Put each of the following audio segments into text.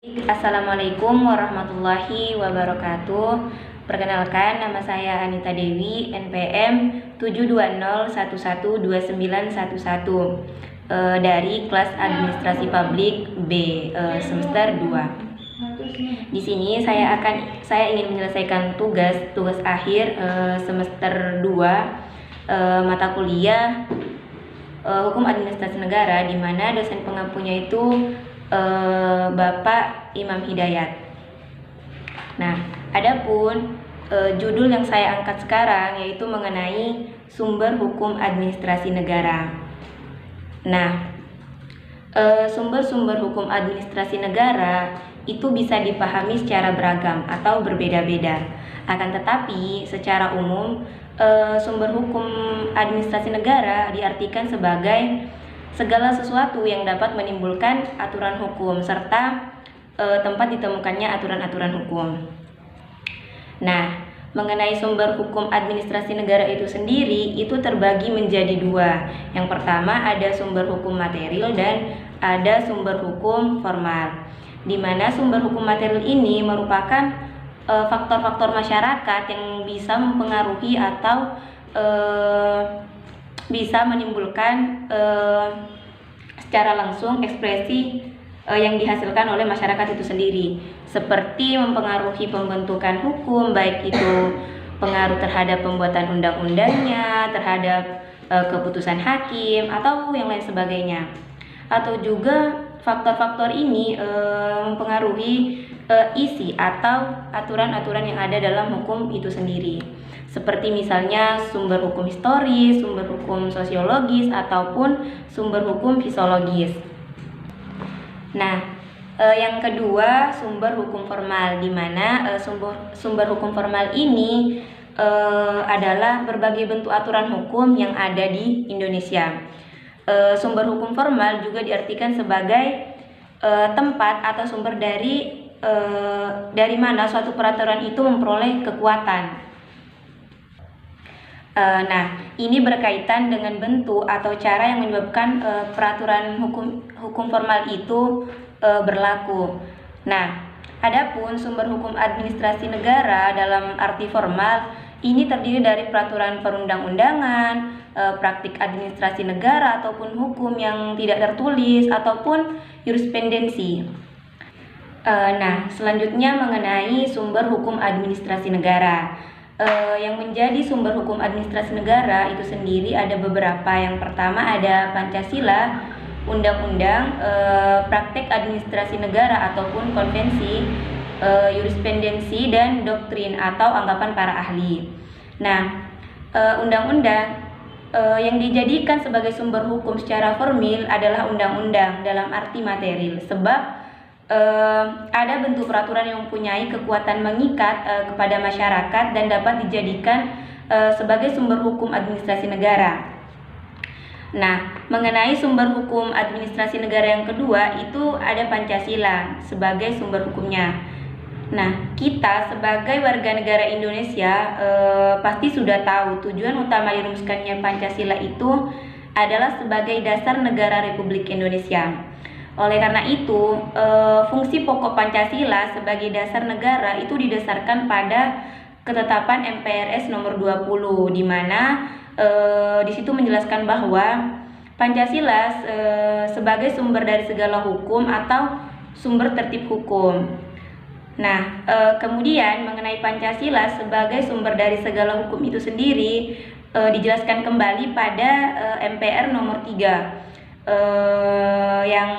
Assalamualaikum warahmatullahi wabarakatuh. Perkenalkan, nama saya Anita Dewi, NPM 720112911, dari kelas Administrasi Publik B, semester 2. Di sini saya ingin menyelesaikan tugas akhir semester 2, mata kuliah Hukum Administrasi Negara, di mana dosen pengampunya itu Bapak Imam Hidayat. Nah, adapun judul yang saya angkat sekarang yaitu mengenai sumber hukum administrasi negara. Nah, sumber-sumber hukum administrasi negara itu bisa dipahami secara beragam atau berbeda-beda. Akan tetapi, secara umum, sumber hukum administrasi negara diartikan sebagai segala sesuatu yang dapat menimbulkan aturan hukum serta tempat ditemukannya aturan-aturan hukum. Nah, mengenai sumber hukum administrasi negara itu sendiri itu terbagi menjadi dua. Yang pertama ada sumber hukum material dan ada sumber hukum formal. Di mana sumber hukum material ini merupakan faktor-faktor masyarakat yang bisa mempengaruhi atau bisa menimbulkan secara langsung ekspresi yang dihasilkan oleh masyarakat itu sendiri, seperti mempengaruhi pembentukan hukum, baik itu pengaruh terhadap pembuatan undang-undangnya, terhadap keputusan hakim, atau yang lain sebagainya. Atau juga faktor-faktor ini mempengaruhi isi atau aturan-aturan yang ada dalam hukum itu sendiri, seperti misalnya sumber hukum historis, sumber hukum sosiologis, ataupun sumber hukum fisiologis. Nah, yang kedua sumber hukum formal, di mana sumber hukum formal ini adalah berbagai bentuk aturan hukum yang ada di Indonesia. Sumber hukum formal juga diartikan sebagai tempat atau sumber dari mana suatu peraturan itu memperoleh kekuatan. Nah, ini berkaitan dengan bentuk atau cara yang menyebabkan peraturan hukum formal itu berlaku. Nah, adapun sumber hukum administrasi negara dalam arti formal ini terdiri dari peraturan perundang-undangan, praktik administrasi negara ataupun hukum yang tidak tertulis ataupun jurisprudensi. Nah, selanjutnya mengenai sumber hukum administrasi negara. Yang menjadi sumber hukum administrasi negara itu sendiri ada beberapa. Yang pertama ada Pancasila, undang-undang, praktek administrasi negara ataupun konvensi, jurisprudensi, dan doktrin atau anggapan para ahli. Nah, undang-undang yang dijadikan sebagai sumber hukum secara formil adalah undang-undang dalam arti material, sebab ada bentuk peraturan yang mempunyai kekuatan mengikat kepada masyarakat dan dapat dijadikan sebagai sumber hukum administrasi negara. Nah, mengenai sumber hukum administrasi negara yang kedua itu ada Pancasila sebagai sumber hukumnya. Nah, kita sebagai warga negara Indonesia pasti sudah tahu tujuan utama dirumuskannya Pancasila itu adalah sebagai dasar negara Republik Indonesia. Oleh karena itu, fungsi pokok Pancasila sebagai dasar negara itu didasarkan pada ketetapan MPRS nomor 20, di mana di situ menjelaskan bahwa Pancasila sebagai sumber dari segala hukum atau sumber tertib hukum. Nah, kemudian mengenai Pancasila sebagai sumber dari segala hukum itu sendiri dijelaskan kembali pada MPR nomor 3. Yang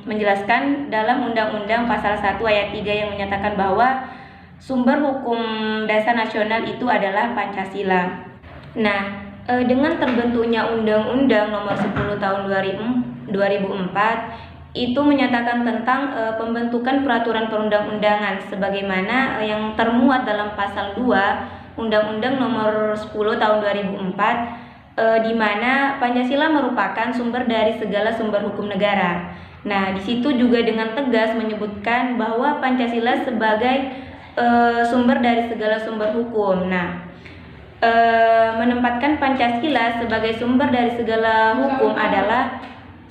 menjelaskan dalam Undang-Undang Pasal 1 Ayat 3 yang menyatakan bahwa sumber hukum dasar nasional itu adalah Pancasila. Nah, dengan terbentuknya Undang-Undang Nomor 10 Tahun 2004 itu menyatakan tentang pembentukan peraturan perundang-undangan sebagaimana yang termuat dalam Pasal 2 Undang-Undang Nomor 10 Tahun 2004, di mana Pancasila merupakan sumber dari segala sumber hukum negara. Nah, di situ juga dengan tegas menyebutkan bahwa Pancasila sebagai sumber dari segala sumber hukum. Nah, menempatkan Pancasila sebagai sumber dari segala hukum adalah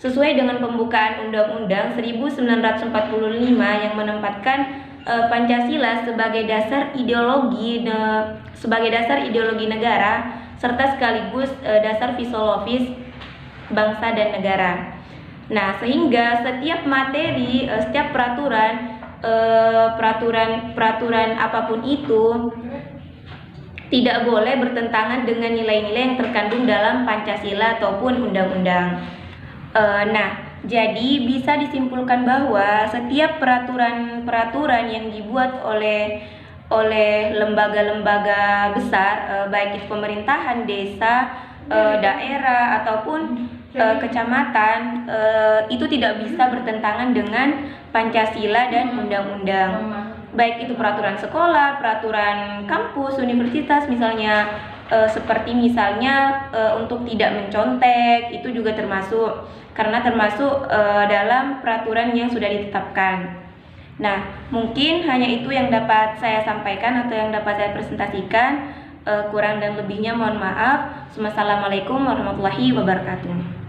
sesuai dengan pembukaan Undang-Undang 1945 yang menempatkan Pancasila sebagai dasar ideologi negara serta sekaligus dasar filosofis bangsa dan negara. Nah, sehingga setiap materi, setiap peraturan apapun itu tidak boleh bertentangan dengan nilai-nilai yang terkandung dalam Pancasila ataupun undang-undang. Jadi bisa disimpulkan bahwa setiap peraturan yang dibuat oleh lembaga-lembaga besar, baik itu pemerintahan, desa, daerah ataupun kecamatan, itu tidak bisa bertentangan dengan Pancasila dan undang-undang. Baik itu peraturan sekolah, peraturan kampus, universitas misalnya, seperti misalnya untuk tidak mencontek, itu juga termasuk dalam peraturan yang sudah ditetapkan. Nah, mungkin hanya itu yang dapat saya sampaikan atau yang dapat saya presentasikan. Kurang dan lebihnya mohon maaf. Wassalamualaikum warahmatullahi wabarakatuh.